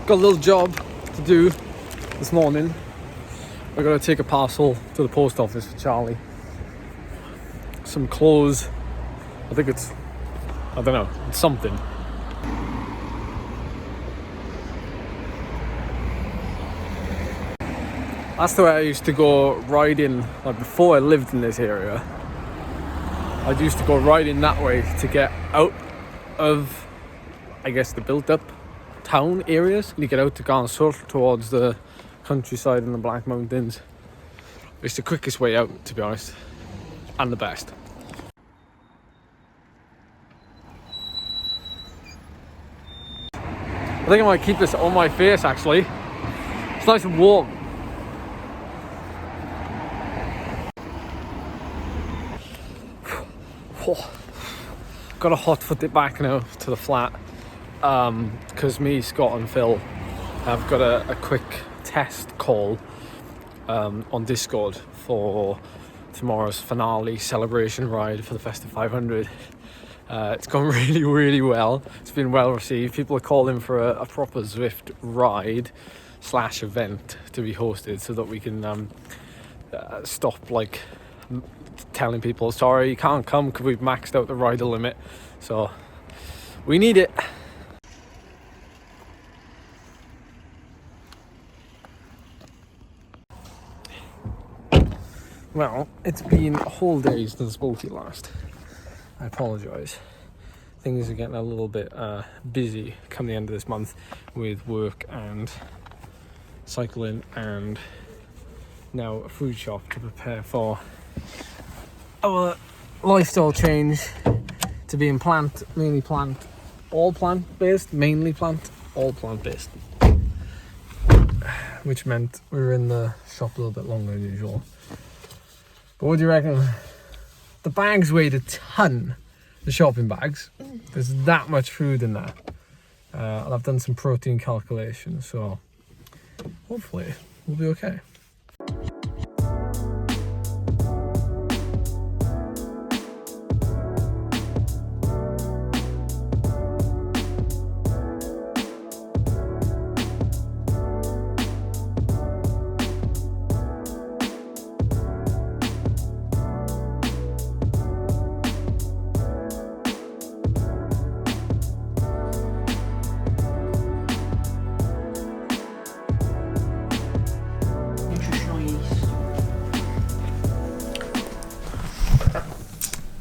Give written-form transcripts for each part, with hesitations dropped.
Got a little job to do this morning. I gotta take a parcel to the post office for Charlie. Some clothes. I think it's, I don't know, it's something. That's the way I used to go riding, like before I lived in this area. I used to go riding that way to get out of, I guess, the built-up town areas. You get out to Gansur towards the countryside and the Black Mountains. It's the quickest way out, to be honest, and the best. I think I might keep this on my face, actually. It's nice and warm. Got to hot-foot it back now to the flat because me, Scott and Phil have got a quick test call on Discord for tomorrow's finale celebration ride for the Festive 500. It's gone really well. It's been well received. People are calling for a proper Zwift ride / event to be hosted so that we can stop like telling people, sorry, you can't come because we've maxed out the rider limit. So we need it. Well, it's been a whole day since I spoke to you last. I apologise. Things are getting a little bit busy come the end of this month with work and cycling and now a food shop to prepare for our lifestyle change to being mainly plant-based, all plant-based, which meant we were in the shop a little bit longer than usual. But what do you reckon? The bags weighed a ton, the shopping bags. There's that much food in there. And I've done some protein calculations, so hopefully we'll be okay.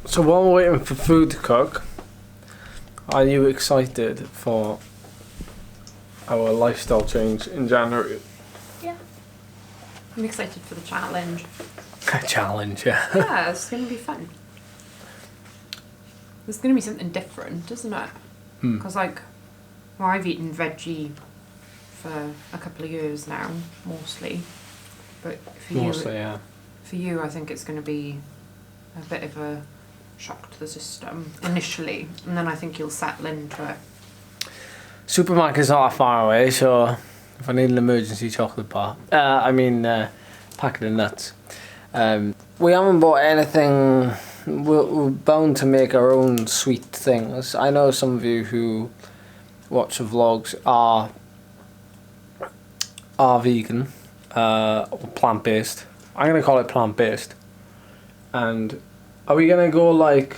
So while we're waiting for food to cook, are you excited for our lifestyle change in January? Yeah. I'm excited for the challenge. Challenge, yeah. Yeah, it's going to be fun. There's going to be something different, isn't it? Because well, I've eaten veggie for a couple of years now, mostly. But for you, I think it's going to be a bit of a shock to the system initially, and then I think you'll settle into it. Supermarket's not that far away, so if I need an emergency chocolate bar, packet of nuts. We haven't bought anything. We're bound to make our own sweet things. I know some of you who watch the vlogs are vegan or plant-based. I'm gonna call it plant-based. And are we gonna go like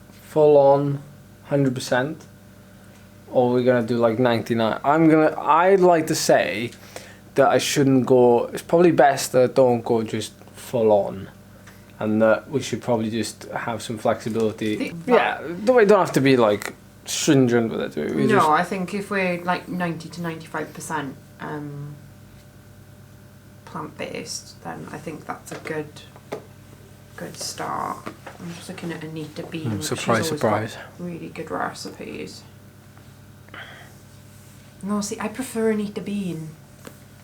full on 100%, or are we gonna do like 99? I'd like to say that I shouldn't go. It's probably best that I don't go just full on, and that we should probably just have some flexibility. We don't have to be like stringent with it, do we? I think if we're like 90 to 95% plant-based, then I think that's a good start. I'm just looking at Anita Bean. Surprise. Got really good recipes. No, see, I prefer Anita Bean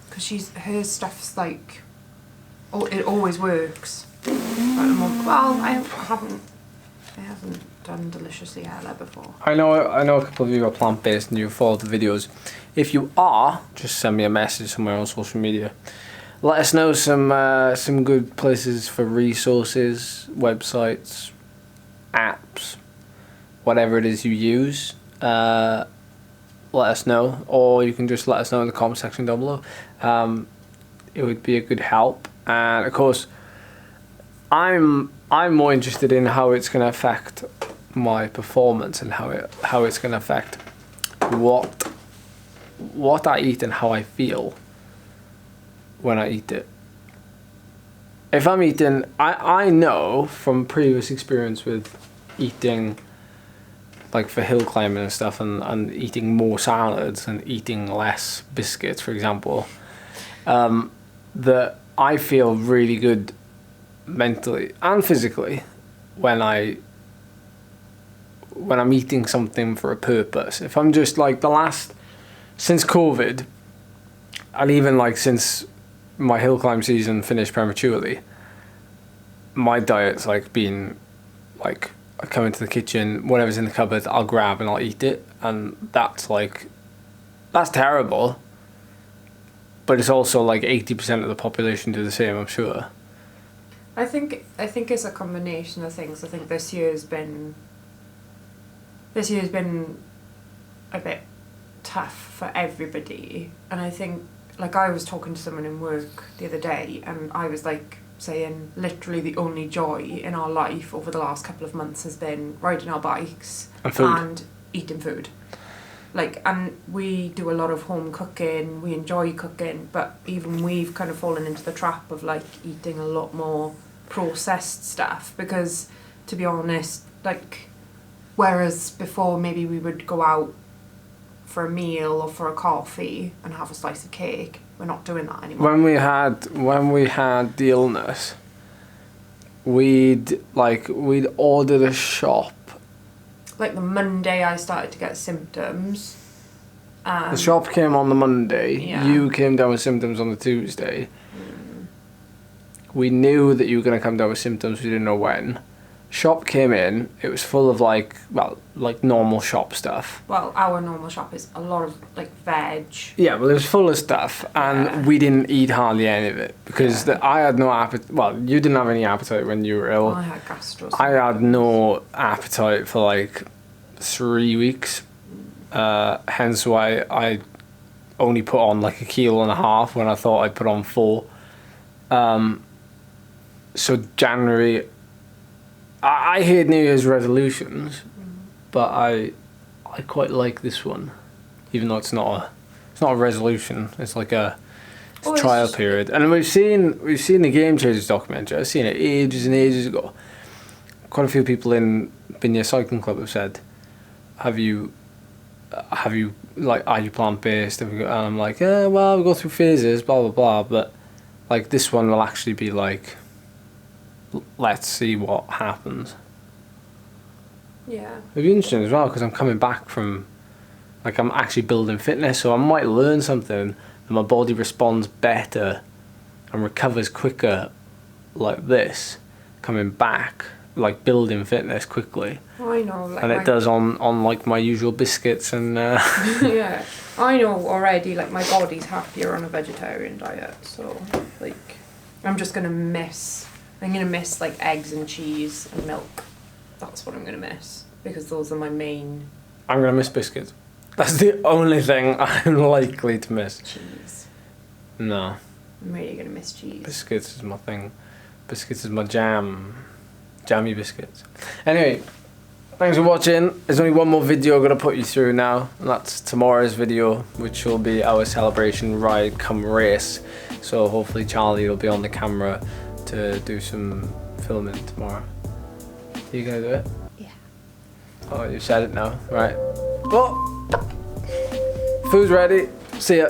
because her stuff's like, it always works. I haven't done Deliciously Ella before. I know a couple of you are plant-based and you follow the videos. If you are, just send me a message somewhere on social media. Let us know some good places for resources, websites, apps, whatever it is you use. let us know, or you can just let us know in the comment section down below. It would be a good help. And of course, I'm more interested in how it's going to affect my performance and how it's going to affect what I eat and how I feel when I eat it. If I'm eating, I know from previous experience with eating, like for hill climbing and stuff, and eating more salads and eating less biscuits, for example, that I feel really good mentally and physically when I'm eating something for a purpose. If I'm just like since COVID, and even like since my hill climb season finished prematurely, my diet's like been like, I come into the kitchen, whatever's in the cupboard, I'll grab and I'll eat it, and that's terrible. But it's also like 80% of the population do the same, I'm sure. I think it's a combination of things. I think this year's been a bit tough for everybody, and I think, like, I was talking to someone in work the other day, and I was like saying literally the only joy in our life over the last couple of months has been riding our bikes and eating food. Like, and we do a lot of home cooking, we enjoy cooking, but even we've kind of fallen into the trap of like eating a lot more processed stuff, because to be honest, like, whereas before maybe we would go out for a meal or for a coffee and have a slice of cake, we're not doing that anymore. When we had the illness, we'd order a shop. Like the Monday I started to get symptoms. The shop came on the Monday. Yeah. You came down with symptoms on the Tuesday. We knew that you were going to come down with symptoms. We didn't know when. Shop came in. It was full of like normal shop stuff. Well, our normal shop is a lot of like veg. Yeah, well, it was full of stuff, and we didn't eat hardly any of it because I had no appetite. Well, you didn't have any appetite when you were ill. I had gastro. I had no appetite for like 3 weeks. Hence why I only put on like 1.5 kilos when I thought I'd put on 4. So January, I hate New Year's resolutions, but I quite like this one, even though it's not a resolution. It's like a trial period. And we've seen the Game Changers documentary. I've seen it ages and ages ago. Quite a few people in Bynea Cycling Club have said, are you plant-based? And I'm like, well, we go through phases, blah blah blah. But like this one will actually be like, let's see what happens. Yeah. It'll be interesting as well, because I'm coming back from, like, I'm actually building fitness, so I might learn something and my body responds better and recovers quicker like this, coming back, like building fitness quickly. I know. Like, and it does on like my usual biscuits and... Yeah. I know already, like, my body's happier on a vegetarian diet, so, like, I'm going to miss like eggs and cheese and milk. That's what I'm going to miss, because those are my main... I'm going to miss biscuits. That's the only thing I'm likely to miss. Cheese. No. I'm really going to miss cheese. Biscuits is my thing. Biscuits is my jam. Jammy biscuits. Anyway, thanks for watching. There's only one more video I'm going to put you through now, and that's tomorrow's video, which will be our celebration ride come race. So hopefully Charlie will be on the camera to do some filming tomorrow. Are you gonna do it? Yeah. Oh, you said it now, right? Well, food's ready. See ya.